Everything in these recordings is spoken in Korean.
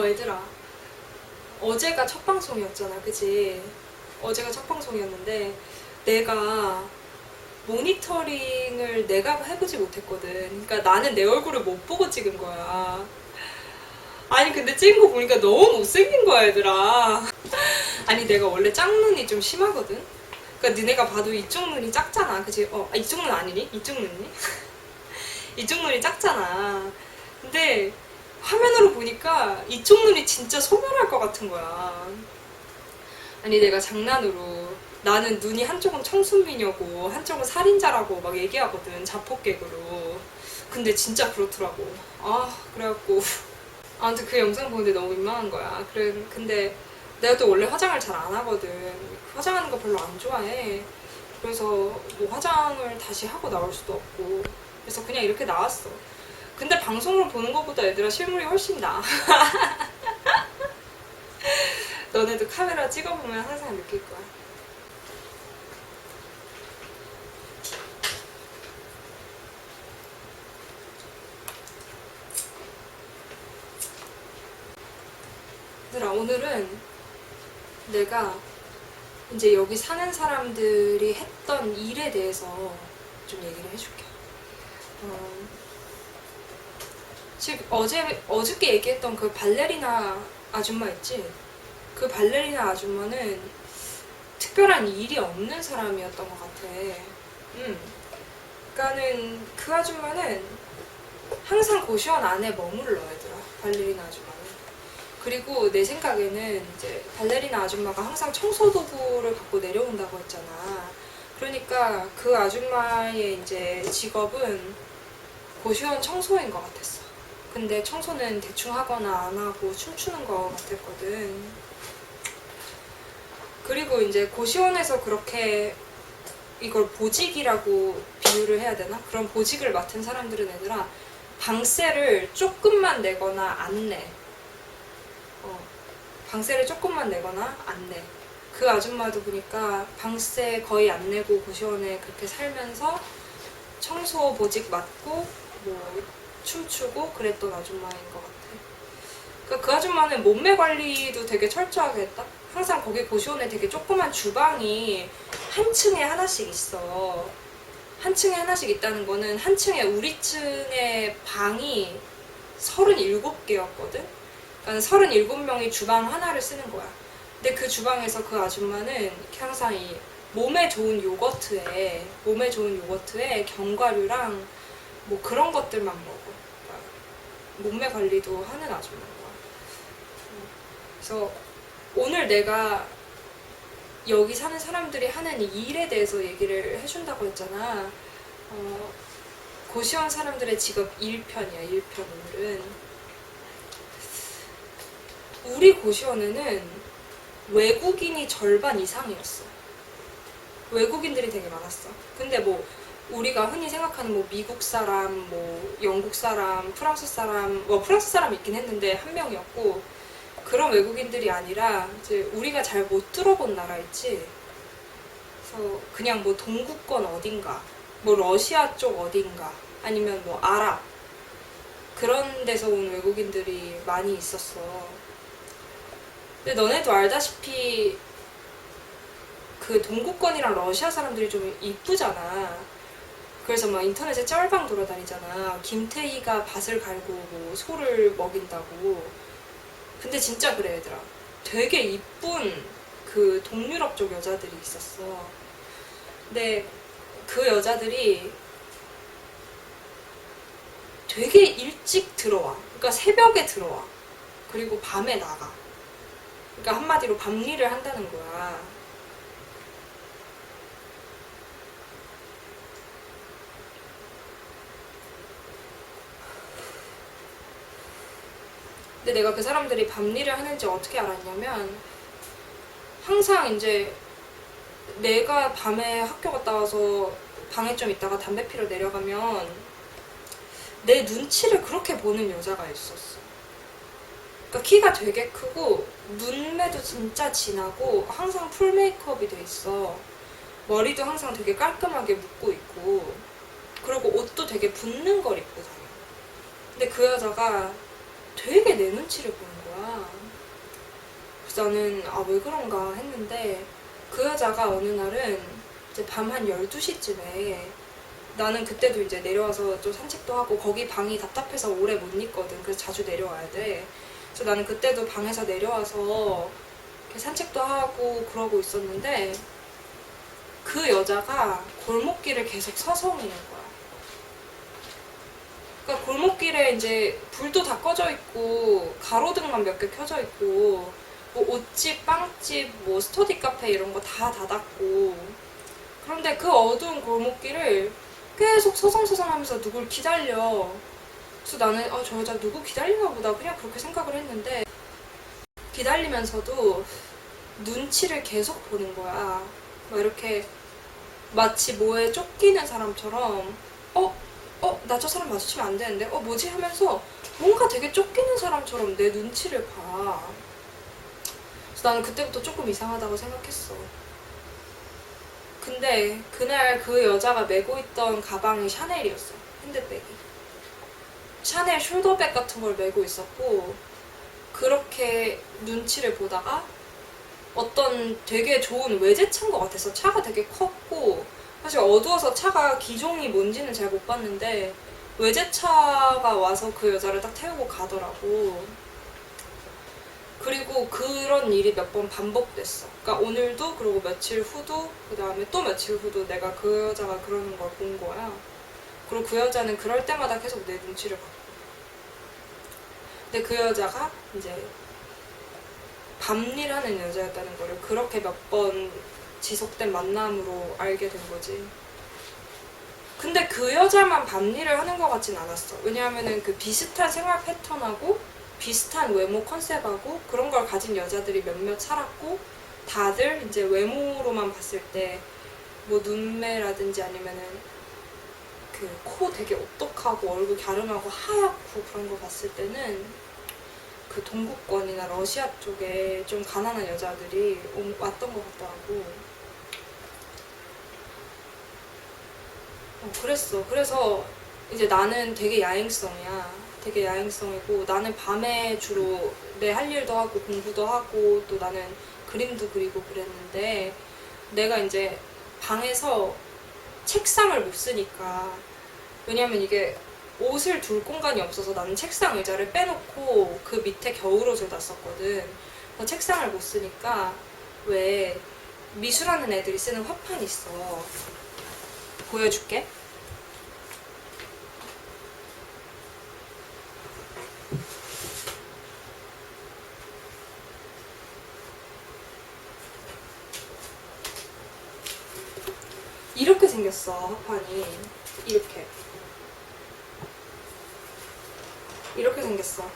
얘들아, 어제가 첫 방송이었잖아, 그치? 어제가 첫 방송이었는데 내가 모니터링을 내가 해보지 못했거든. 그러니까 나는 내 얼굴을 못 보고 찍은 거야. 아니 근데 찍은 거 보니까 너무 못생긴 거야, 얘들아. 아니 내가 원래 짝눈이 좀 심하거든. 그러니까 니네가 봐도 이쪽 눈이 작잖아, 그치? 이쪽 눈 아니니? 이쪽 눈이? 이쪽 눈이 작잖아. 근데 화면으로 보니까 이쪽 눈이 진짜 소멸할 것 같은 거야. 아니 내가 장난으로 나는 눈이 한쪽은 청순미녀고 한쪽은 살인자라고 막 얘기하거든, 자폭객으로. 근데 진짜 그렇더라고. 그래갖고 아무튼 그 영상 보는데 너무 민망한 거야. 근데 내가 또 원래 화장을 잘 안 하거든. 화장하는 거 별로 안 좋아해. 그래서 뭐 화장을 다시 하고 나올 수도 없고, 그래서 그냥 이렇게 나왔어. 근데 방송으로 보는 것보다 얘들아 실물이 훨씬 나아. 너네도 카메라 찍어보면 항상 느낄 거야. 얘들아, 오늘은 내가 이제 여기 사는 사람들이 했던 일에 대해서 좀 얘기를 해줄게. 지금 어저께 얘기했던 그 발레리나 아줌마 있지? 그 발레리나 아줌마는 특별한 일이 없는 사람이었던 것 같아. 그러니까는 그 아줌마는 항상 고시원 안에 머물러, 얘들아. 발레리나 아줌마는. 그리고 내 생각에는 이제 발레리나 아줌마가 항상 청소도구를 갖고 내려온다고 했잖아. 그러니까 그 아줌마의 이제 직업은 고시원 청소인 것 같았어. 근데 청소는 대충 하거나 안 하고 춤추는 것 같았거든. 그리고 이제 고시원에서 그렇게 이걸 보직이라고 비유를 해야 되나? 그런 보직을 맡은 사람들은 얘들아 방세를 조금만 내거나 안 내. 방세를 조금만 내거나 안 내. 그 아줌마도 보니까 방세 거의 안 내고 고시원에 그렇게 살면서 청소 보직 맡고 뭐 춤추고 그랬던 아줌마인 것 같아. 그러니까 그 아줌마는 몸매 관리도 되게 철저하게 했다. 항상 거기 고시원에 되게 조그만 주방이 한 층에 하나씩 있어. 한 층에 하나씩 있다는 거는 한 층에 우리 층에 방이 37개였거든? 그러니까 37명이 주방 하나를 쓰는 거야. 근데 그 주방에서 그 아줌마는 항상 이 몸에 좋은 요거트에 견과류랑 뭐 그런 것들만 먹어. 그러니까 몸매 관리도 하는 아줌마인 거야. 그래서 오늘 내가 여기 사는 사람들이 하는 일에 대해서 얘기를 해준다고 했잖아. 고시원 사람들의 직업 1편이야, 1편 오늘은. 우리 고시원에는 외국인이 절반 이상이었어. 외국인들이 되게 많았어. 근데 뭐 우리가 흔히 생각하는 뭐 미국 사람, 뭐 영국 사람, 프랑스 사람, 뭐 프랑스 사람 있긴 했는데 한 명이었고, 그런 외국인들이 아니라 이제 우리가 잘 못 들어본 나라 있지. 그래서 그냥 뭐 동구권 어딘가, 뭐 러시아 쪽 어딘가, 아니면 뭐 아랍, 그런 데서 온 외국인들이 많이 있었어. 근데 너네도 알다시피 그 동구권이랑 러시아 사람들이 좀 이쁘잖아. 그래서 막 인터넷에 짤방 돌아다니잖아. 김태희가 밭을 갈고 뭐 소를 먹인다고. 근데 진짜 그래, 얘들아. 되게 이쁜 그 동유럽 쪽 여자들이 있었어. 근데 그 여자들이 되게 일찍 들어와. 그러니까 새벽에 들어와. 그리고 밤에 나가. 그러니까 한마디로 밤일을 한다는 거야. 근데 내가 그 사람들이 밤일을 하는지 어떻게 알았냐면, 항상 이제 내가 밤에 학교 갔다 와서 방에 좀 있다가 담배 피러 내려가면 내 눈치를 그렇게 보는 여자가 있었어. 그러니까 키가 되게 크고 눈매도 진짜 진하고 항상 풀 메이크업이 돼 있어. 머리도 항상 되게 깔끔하게 묶고 있고, 그리고 옷도 되게 붙는 걸 입고 다녀. 근데 그 여자가 되게 내 눈치를 보는 거야. 거야. 그래서 나는 왜 그런가 했는데 그 여자가 어느 날은 이제 밤 한 12시쯤에 나는 그때도 이제 내려와서 좀 산책도 하고 거기 방이 답답해서 오래 못 있거든. 그래서 자주 내려와야 돼. 그래서 나는 그때도 방에서 내려와서 이렇게 산책도 하고 그러고 있었는데 그 여자가 골목길을 계속 서성이는 거야. 그러니까 골목길에 이제 불도 다 꺼져 있고 가로등만 몇 개 켜져 있고 뭐 옷집, 빵집, 뭐 스터디 카페 이런 거 다 닫았고 그런데 그 어두운 골목길을 계속 서성서성하면서 누굴 기다려. 그래서 나는 저 여자 누구 기다리나 보다 그냥 그렇게 생각을 했는데 기다리면서도 눈치를 계속 보는 거야. 막 이렇게 마치 뭐에 쫓기는 사람처럼 나 저 사람 마주치면 안 되는데 뭐지 하면서 뭔가 되게 쫓기는 사람처럼 내 눈치를 봐. 그래서 나는 그때부터 조금 이상하다고 생각했어. 근데 그날 그 여자가 메고 있던 가방이 샤넬이었어. 핸드백이. 샤넬 숄더백 같은 걸 메고 있었고 그렇게 눈치를 보다가 어떤 되게 좋은 외제차인 것 같았어. 차가 되게 컸고 사실 어두워서 차가 기종이 뭔지는 잘 못 봤는데 외제차가 와서 그 여자를 딱 태우고 가더라고. 그리고 그런 일이 몇 번 반복됐어. 그러니까 오늘도 그리고 며칠 후도 그 다음에 또 며칠 후도 내가 그 여자가 그러는 걸 본 거야. 그리고 그 여자는 그럴 때마다 계속 내 눈치를 봤고. 근데 그 여자가 이제 밤일하는 여자였다는 거를 그렇게 몇 번 지속된 만남으로 알게 된 거지. 근데 그 여자만 밤일을 하는 것 같진 않았어. 왜냐하면은 그 비슷한 생활 패턴하고 비슷한 외모 컨셉하고 그런 걸 가진 여자들이 몇몇 살았고 다들 이제 외모로만 봤을 때 뭐 눈매라든지 아니면은 그 코 되게 오똑하고 얼굴 갸름하고 하얗고 그런 거 봤을 때는 그 동구권이나 러시아 쪽에 좀 가난한 여자들이 왔던 것 같더라고. 그랬어. 그래서 이제 나는 되게 야행성이야. 되게 야행성이고 나는 밤에 주로 내 할 일도 하고 공부도 하고 또 나는 그림도 그리고 그랬는데 내가 이제 방에서 책상을 못 쓰니까 왜냐면 이게 옷을 둘 공간이 없어서 나는 책상 의자를 빼놓고 그 밑에 겨울옷을 놨었거든. 그래서 책상을 못 쓰니까 왜 미술하는 애들이 쓰는 화판이 있어. 보여줄게. 이렇게 생겼어. 화판이 이렇게 생겼어.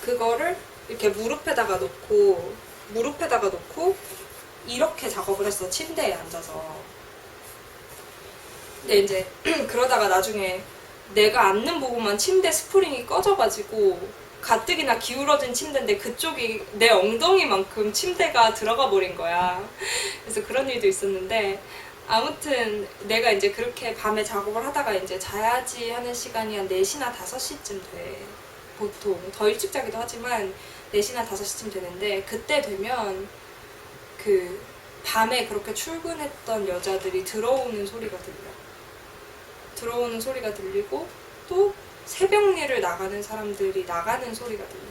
그거를 이렇게 무릎에다가 놓고 이렇게 작업을 했어. 침대에 앉아서. 근데 이제 그러다가 나중에 내가 앉는 부분만 침대 스프링이 꺼져가지고 가뜩이나 기울어진 침대인데 그쪽이 내 엉덩이만큼 침대가 들어가 버린 거야. 그래서 그런 일도 있었는데 아무튼 내가 이제 그렇게 밤에 작업을 하다가 이제 자야지 하는 시간이 한 4시나 5시쯤 돼. 보통 더 일찍 자기도 하지만 4시나 5시쯤 되는데 그때 되면 그 밤에 그렇게 출근했던 여자들이 들어오는 소리가 들리고 또 새벽일을 나가는 사람들이 나가는 소리가 들려.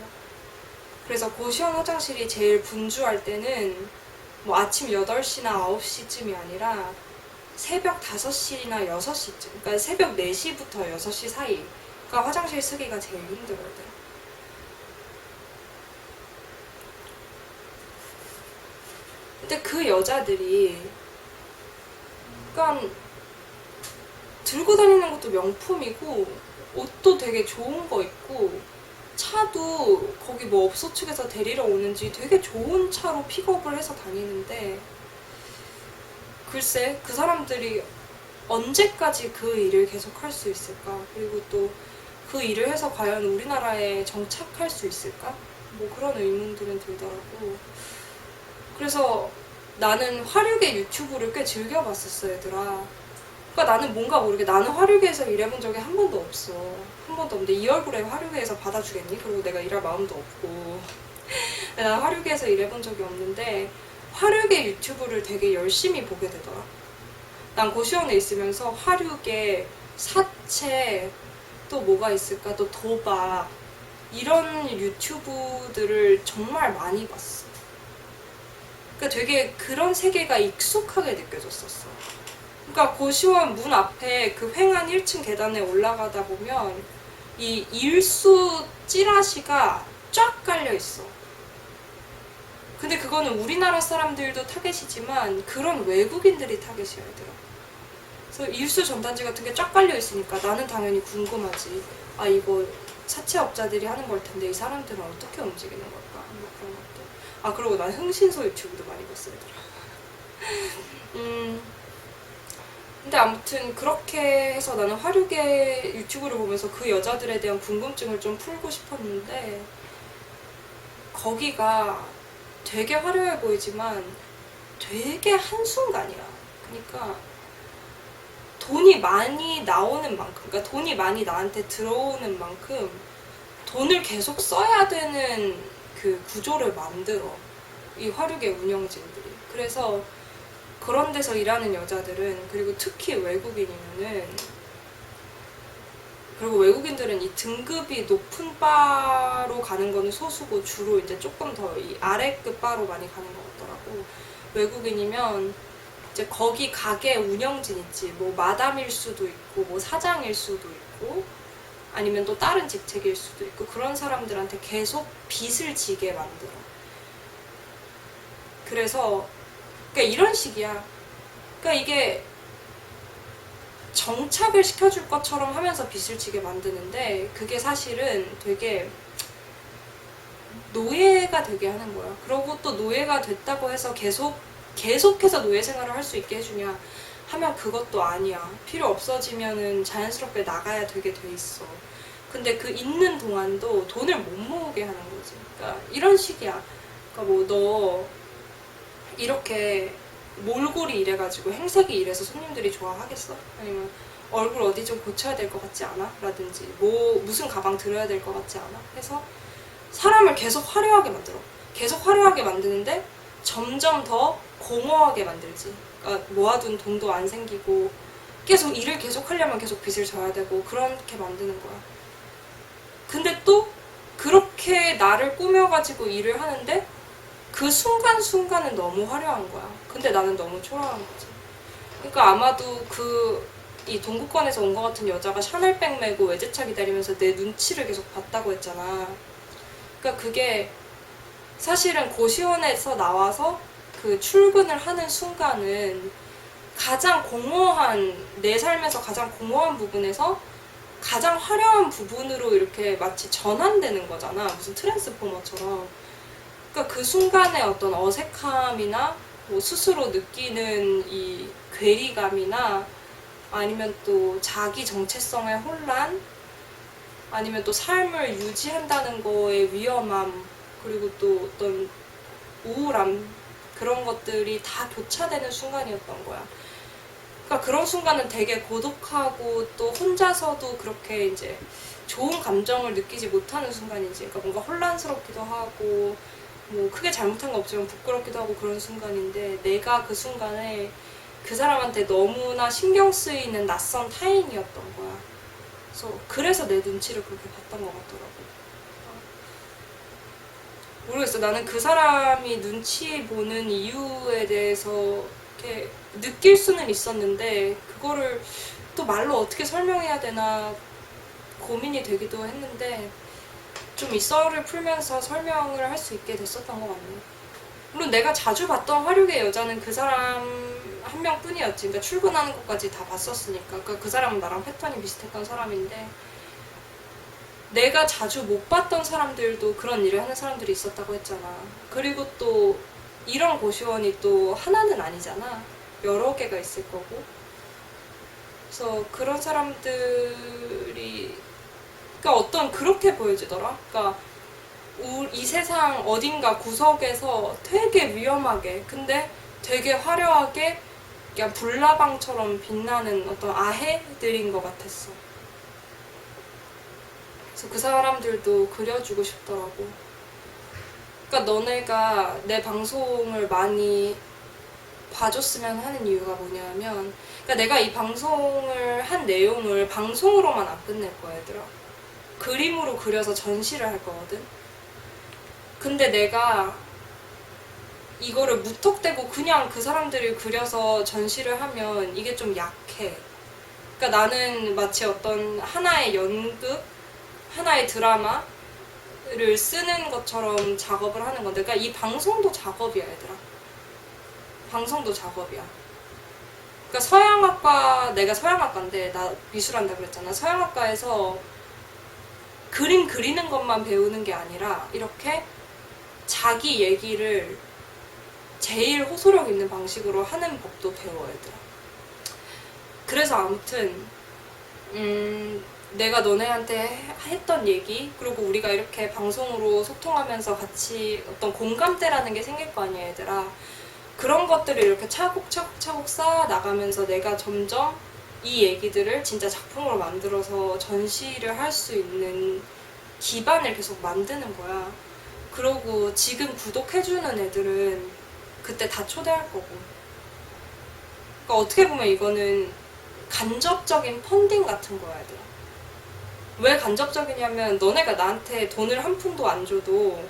그래서 고시원 화장실이 제일 분주할 때는 뭐 아침 8시나 9시쯤이 아니라 새벽 5시나 6시쯤, 그러니까 새벽 4시부터 6시 사이가 화장실 쓰기가 제일 힘들거든. 근데 그 여자들이 그러니까 들고 다니는 것도 명품이고 옷도 되게 좋은 거 입고 차도 거기 뭐 업소 측에서 데리러 오는지 되게 좋은 차로 픽업을 해서 다니는데 글쎄 그 사람들이 언제까지 그 일을 계속 할 수 있을까? 그리고 또 그 일을 해서 과연 우리나라에 정착할 수 있을까? 뭐 그런 의문들은 들더라고. 그래서 나는 화류계 유튜브를 꽤 즐겨봤었어, 얘들아. 그러니까 나는 뭔가 모르게 나는 화류계에서 일해본 적이 한 번도 없어. 한 번도 없는데 이 얼굴에 화류계에서 받아주겠니? 그리고 내가 일할 마음도 없고. 난 화류계에서 일해본 적이 없는데 화류계 유튜브를 되게 열심히 보게 되더라. 난 고시원에 있으면서 화류계, 사채, 또 뭐가 있을까, 또 도박 이런 유튜브들을 정말 많이 봤어. 그러니까 되게 그런 세계가 익숙하게 느껴졌었어. 그러니까 고시원 문 앞에 그 횡한 1층 계단에 올라가다 보면 이 일수 찌라시가 쫙 깔려 있어. 근데 그거는 우리나라 사람들도 타겟이지만 그런 외국인들이 타겟이야, 얘들아. 그래서 일수 전단지 같은 게 쫙 깔려 있으니까 나는 당연히 궁금하지. 아, 이거 사채업자들이 하는 걸 텐데 이 사람들은 어떻게 움직이는 걸까? 뭐 그런 것도. 아, 그리고 난 흥신소 유튜브도 많이 봤어, 얘들아. 근데 아무튼 그렇게 해서 나는 화류계 유튜브를 보면서 그 여자들에 대한 궁금증을 좀 풀고 싶었는데 거기가 되게 화려해 보이지만 되게 한순간이야. 그러니까 돈이 많이 나오는 만큼, 그러니까 돈이 많이 나한테 들어오는 만큼 돈을 계속 써야 되는 그 구조를 만들어. 이 화류계 운영진들이. 그래서 그런 데서 일하는 여자들은, 그리고 특히 외국인이면은, 그리고 외국인들은 이 등급이 높은 바로 가는 거는 소수고 주로 이제 조금 더 이 아래급 바로 많이 가는 것 같더라고. 외국인이면 이제 거기 가게 운영진 있지. 뭐 마담일 수도 있고, 뭐 사장일 수도 있고, 아니면 또 다른 직책일 수도 있고, 그런 사람들한테 계속 빚을 지게 만들어. 그래서 그러니까 이런 식이야. 그러니까 이게 정착을 시켜줄 것처럼 하면서 빚을 지게 만드는데 그게 사실은 되게 노예가 되게 하는 거야. 그러고 또 노예가 됐다고 해서 계속해서 노예 생활을 할 수 있게 해주냐 하면 그것도 아니야. 필요 없어지면은 자연스럽게 나가야 되게 돼 있어. 근데 그 있는 동안도 돈을 못 모으게 하는 거지. 그러니까 이런 식이야. 그러니까 뭐 너 이렇게 몰골이 이래가지고 행색이 이래서 손님들이 좋아하겠어? 아니면 얼굴 어디 좀 고쳐야 될 것 같지 않아? 라든지 뭐 무슨 가방 들어야 될 것 같지 않아? 해서 사람을 계속 화려하게 만들어. 계속 화려하게 만드는데 점점 더 공허하게 만들지. 그러니까 모아둔 돈도 안 생기고 계속 일을 계속 하려면 계속 빚을 져야 되고 그렇게 만드는 거야. 근데 또 그렇게 나를 꾸며가지고 일을 하는데 그 순간순간은 너무 화려한 거야. 근데 나는 너무 초라한 거지. 그러니까 아마도 이 동구권에서 온 것 같은 여자가 샤넬백 메고 외제차 기다리면서 내 눈치를 계속 봤다고 했잖아. 그러니까 그게 사실은 고시원에서 나와서 그 출근을 하는 순간은 가장 공허한, 내 삶에서 가장 공허한 부분에서 가장 화려한 부분으로 이렇게 마치 전환되는 거잖아. 무슨 트랜스포머처럼. 그러니까 그 순간의 어떤 어색함이나 뭐 스스로 느끼는 이 괴리감이나 아니면 또 자기 정체성의 혼란 아니면 또 삶을 유지한다는 거의 위험함 그리고 또 어떤 우울함 그런 것들이 다 교차되는 순간이었던 거야. 그러니까 그런 순간은 되게 고독하고 또 혼자서도 그렇게 이제 좋은 감정을 느끼지 못하는 순간이지. 그러니까 뭔가 혼란스럽기도 하고 뭐 크게 잘못한 거 없지만 부끄럽기도 하고 그런 순간인데 내가 그 순간에 그 사람한테 너무나 신경 쓰이는 낯선 타인이었던 거야. 그래서 내 눈치를 그렇게 봤던 것 같더라고. 모르겠어. 나는 그 사람이 눈치 보는 이유에 대해서 이렇게 느낄 수는 있었는데 그거를 또 말로 어떻게 설명해야 되나 고민이 되기도 했는데 좀 이 썰을 풀면서 설명을 할 수 있게 됐었던 것 같네. 물론 내가 자주 봤던 화류계 여자는 그 사람 한 명뿐이었지. 그러니까 출근하는 것까지 다 봤었으니까. 그러니까 그 사람은 나랑 패턴이 비슷했던 사람인데 내가 자주 못 봤던 사람들도 그런 일을 하는 사람들이 있었다고 했잖아. 그리고 또 이런 고시원이 또 하나는 아니잖아. 여러 개가 있을 거고. 그래서 그런 사람들이 그러니까 그렇게 보여지더라. 그러니까 이 세상 어딘가 구석에서 되게 위험하게 근데 되게 화려하게 그냥 불나방처럼 빛나는 어떤 아해들인 것 같았어. 그래서 그 사람들도 그려주고 싶더라고. 그러니까 너네가 내 방송을 많이 봐줬으면 하는 이유가 뭐냐면, 그러니까 내가 이 방송을 한 내용을 방송으로만 안 끝낼 거야, 얘들아. 그림으로 그려서 전시를 할 거거든. 근데 내가 이거를 무턱대고 그냥 그 사람들이 그려서 전시를 하면 이게 좀 약해. 그러니까 나는 마치 어떤 하나의 연극, 하나의 드라마를 쓰는 것처럼 작업을 하는 건데, 그러니까 이 방송도 작업이야, 얘들아. 방송도 작업이야. 그러니까 서양학과, 내가 서양학과인데 나 미술한다 그랬잖아. 서양학과에서 그림 그리는 것만 배우는 게 아니라 이렇게 자기 얘기를 제일 호소력 있는 방식으로 하는 법도 배워야 돼. 그래서 아무튼 내가 너네한테 했던 얘기, 그리고 우리가 이렇게 방송으로 소통하면서 같이 어떤 공감대라는 게 생길 거 아니야, 얘들아. 그런 것들을 이렇게 차곡차곡 쌓아 나가면서 내가 점점 이 얘기들을 진짜 작품으로 만들어서 전시를 할 수 있는 기반을 계속 만드는 거야. 그러고 지금 구독해주는 애들은 그때 다 초대할 거고. 그러니까 어떻게 보면 이거는 간접적인 펀딩 같은 거야, 얘들아. 왜 간접적이냐면 너네가 나한테 돈을 한 푼도 안 줘도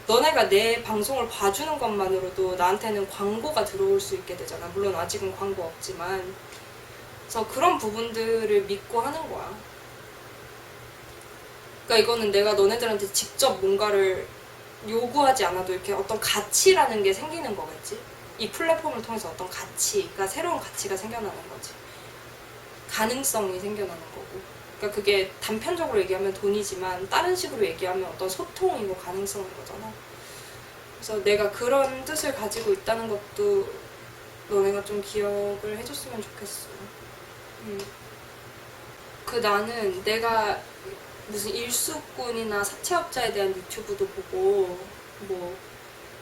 너네가 내 방송을 봐주는 것만으로도 나한테는 광고가 들어올 수 있게 되잖아. 물론 아직은 광고 없지만. 그래서 그런 부분들을 믿고 하는 거야. 그러니까 이거는 내가 너네들한테 직접 뭔가를 요구하지 않아도 이렇게 어떤 가치라는 게 생기는 거겠지. 이 플랫폼을 통해서 어떤 가치, 그러니까 새로운 가치가 생겨나는 거지. 가능성이 생겨나는 거고. 그러니까 그게 단편적으로 얘기하면 돈이지만 다른 식으로 얘기하면 어떤 소통이고 가능성인 거잖아. 그래서 내가 그런 뜻을 가지고 있다는 것도 너네가 좀 기억을 해줬으면 좋겠어. 나는 내가 무슨 일수꾼이나 사채업자에 대한 유튜브도 보고, 뭐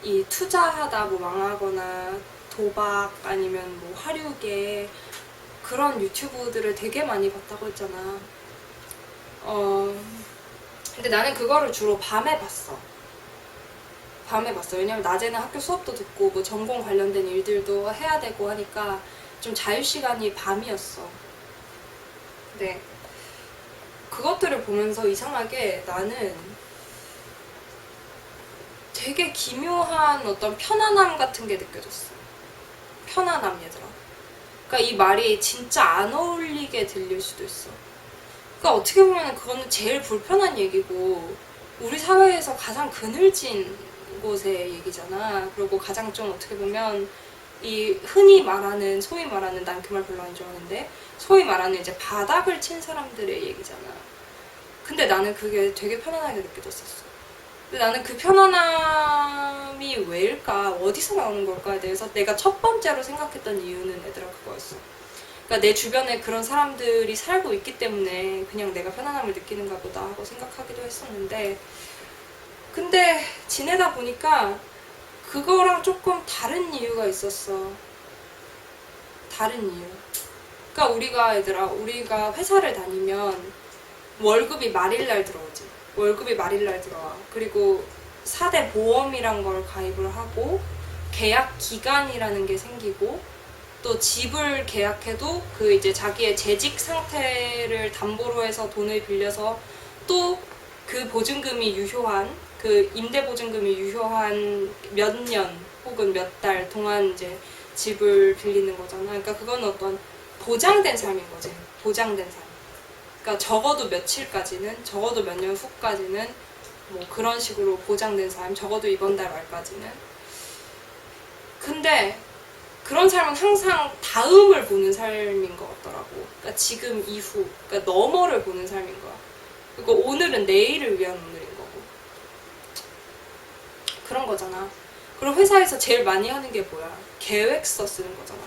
이 투자하다 뭐 망하거나 도박 아니면 뭐 화류계 그런 유튜브들을 되게 많이 봤다고 했잖아. 근데 나는 그거를 주로 밤에 봤어. 왜냐면 낮에는 학교 수업도 듣고 뭐 전공 관련된 일들도 해야 되고 하니까 좀 자유시간이 밤이었어. 네. 그것들을 보면서 이상하게 나는 되게 기묘한 어떤 편안함 같은 게 느껴졌어. 편안함, 얘들아. 그러니까 이 말이 진짜 안 어울리게 들릴 수도 있어. 그러니까 어떻게 보면 그거는 제일 불편한 얘기고 우리 사회에서 가장 그늘진 곳의 얘기잖아. 그리고 가장 좀 어떻게 보면 이 흔히 말하는, 소위 말하는, 난 그 말 별로 안 좋아하는데 소위 말하는 이제 바닥을 친 사람들의 얘기잖아. 근데 나는 그게 되게 편안하게 느껴졌었어. 근데 나는 그 편안함이 왜일까, 어디서 나오는 걸까에 대해서 내가 첫 번째로 생각했던 이유는 얘들아 그거였어. 그러니까 내 주변에 그런 사람들이 살고 있기 때문에 그냥 내가 편안함을 느끼는가 보다 하고 생각하기도 했었는데, 근데 지내다 보니까 그거랑 조금 다른 이유가 있었어. 다른 이유. 그러니까 우리가 회사를 다니면 월급이 말일날 들어오지. 월급이 말일날 들어와. 그리고 4대 보험이란 걸 가입을 하고 계약 기간이라는 게 생기고, 또 집을 계약해도 그 이제 자기의 재직 상태를 담보로 해서 돈을 빌려서 또 그 보증금이 유효한, 그 임대 보증금이 유효한 몇 년 혹은 몇 달 동안 이제 집을 빌리는 거잖아. 그러니까 그건 어떤 보장된 삶인 거지. 보장된 삶. 그러니까 적어도 며칠까지는, 적어도 몇 년 후까지는 뭐 그런 식으로 보장된 삶, 적어도 이번 달 말까지는. 근데 그런 삶은 항상 다음을 보는 삶인 것 같더라고. 그러니까 지금 이후, 그러니까 너머를 보는 삶인 거야. 그리고 오늘은 내일을 위한 오늘인 거고. 그런 거잖아. 그리고 회사에서 제일 많이 하는 게 뭐야? 계획서 쓰는 거잖아.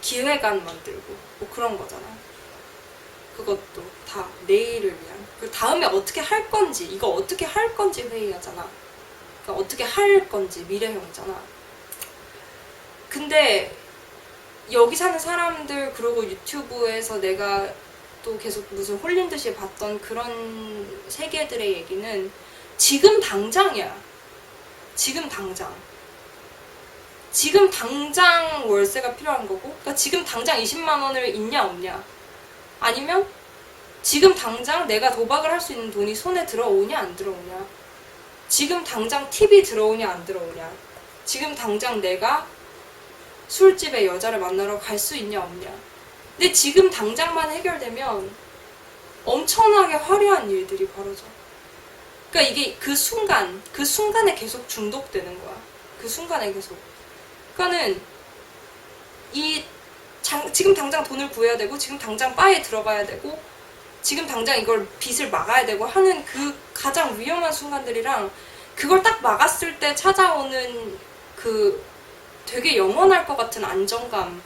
기획안 만들고 뭐 그런 거잖아. 그것도 다 내일을 위한. 그 다음에 어떻게 할 건지, 이거 어떻게 할 건지 회의하잖아. 그러니까 어떻게 할 건지 미래형이잖아. 근데 여기 사는 사람들, 그리고 유튜브에서 내가 또 계속 무슨 홀린 듯이 봤던 그런 세계들의 얘기는 지금 당장이야. 지금 당장. 지금 당장 월세가 필요한 거고, 그러니까 지금 당장 20만 원을 있냐 없냐, 아니면 지금 당장 내가 도박을 할 수 있는 돈이 손에 들어오냐 안 들어오냐, 지금 당장 팁이 들어오냐 안 들어오냐, 지금 당장 내가 술집에 여자를 만나러 갈 수 있냐 없냐. 근데 지금 당장만 해결되면 엄청나게 화려한 일들이 벌어져. 그러니까 이게 그 순간에 계속 중독되는 거야. 그 순간에 계속. 그러니까는 지금 당장 돈을 구해야 되고, 지금 당장 바에 들어가야 되고, 지금 당장 이걸 빚을 막아야 되고 하는 그 가장 위험한 순간들이랑, 그걸 딱 막았을 때 찾아오는 그 되게 영원할 것 같은 안정감,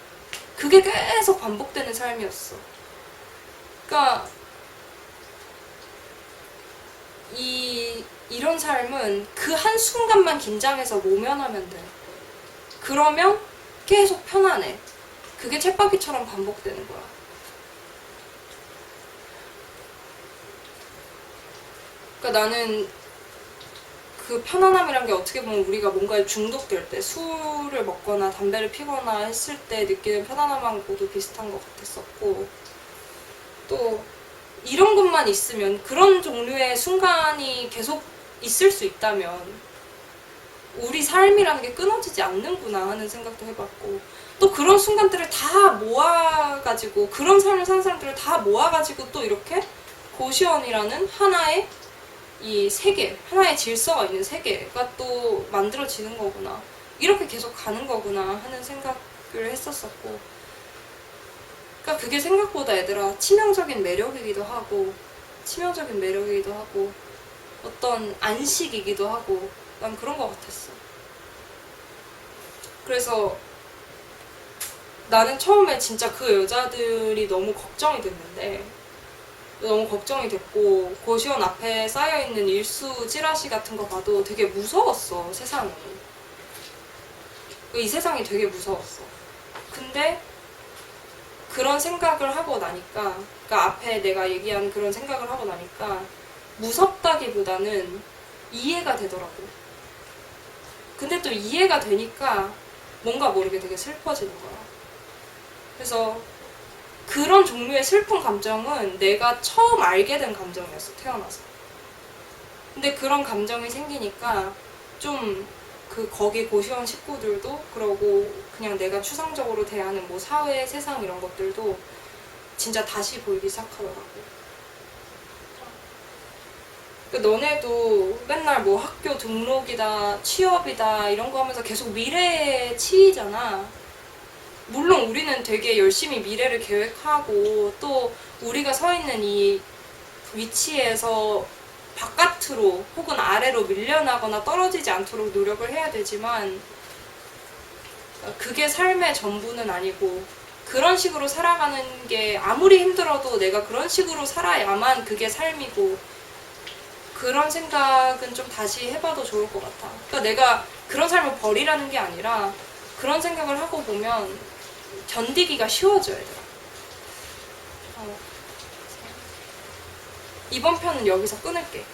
그게 계속 반복되는 삶이었어. 그러니까 이런 삶은 그 한순간만 긴장해서 모면하면 돼. 그러면 계속 편안해. 그게 쳇바퀴처럼 반복되는 거야. 그러니까 나는 그 편안함이란 게 어떻게 보면 우리가 뭔가에 중독될 때, 술을 먹거나 담배를 피거나 했을 때 느끼는 편안함하고도 비슷한 것 같았었고, 또 이런 것만 있으면, 그런 종류의 순간이 계속 있을 수 있다면 우리 삶이라는 게 끊어지지 않는구나 하는 생각도 해봤고, 또 그런 순간들을 다 모아가지고, 그런 삶을 사는 사람들을 다 모아가지고 또 이렇게 고시원이라는 하나의 이 세계, 하나의 질서가 있는 세계가 또 만들어지는 거구나, 이렇게 계속 가는 거구나 하는 생각을 했었었고, 그러니까 그게 생각보다 얘들아 치명적인 매력이기도 하고 어떤 안식이기도 하고, 난 그런 거 같았어. 그래서 나는 처음에 진짜 그 여자들이 너무 걱정이 됐고, 고시원 앞에 쌓여있는 일수 찌라시 같은 거 봐도 되게 무서웠어, 세상이. 이 세상이 되게 무서웠어. 근데 그런 생각을 하고 나니까, 그러니까 앞에 내가 얘기한 그런 생각을 하고 나니까 무섭다기보다는 이해가 되더라고. 근데 또 이해가 되니까 뭔가 모르게 되게 슬퍼지는 거야. 그래서 그런 종류의 슬픈 감정은 내가 처음 알게 된 감정이었어, 태어나서. 근데 그런 감정이 생기니까 좀 거기 고시원 식구들도, 그러고 그냥 내가 추상적으로 대하는 뭐 사회, 세상 이런 것들도 진짜 다시 보이기 시작하더라고. 너네도 맨날 뭐 학교 등록이다, 취업이다 이런 거 하면서 계속 미래에 치이잖아. 물론 우리는 되게 열심히 미래를 계획하고, 또 우리가 서 있는 이 위치에서 바깥으로 혹은 아래로 밀려나거나 떨어지지 않도록 노력을 해야 되지만, 그게 삶의 전부는 아니고, 그런 식으로 살아가는 게 아무리 힘들어도 내가 그런 식으로 살아야만 그게 삶이고, 그런 생각은 좀 다시 해봐도 좋을 것 같아. 그러니까 내가 그런 삶을 버리라는 게 아니라, 그런 생각을 하고 보면 견디기가 쉬워져야 돼. 이번 편은 여기서 끊을게.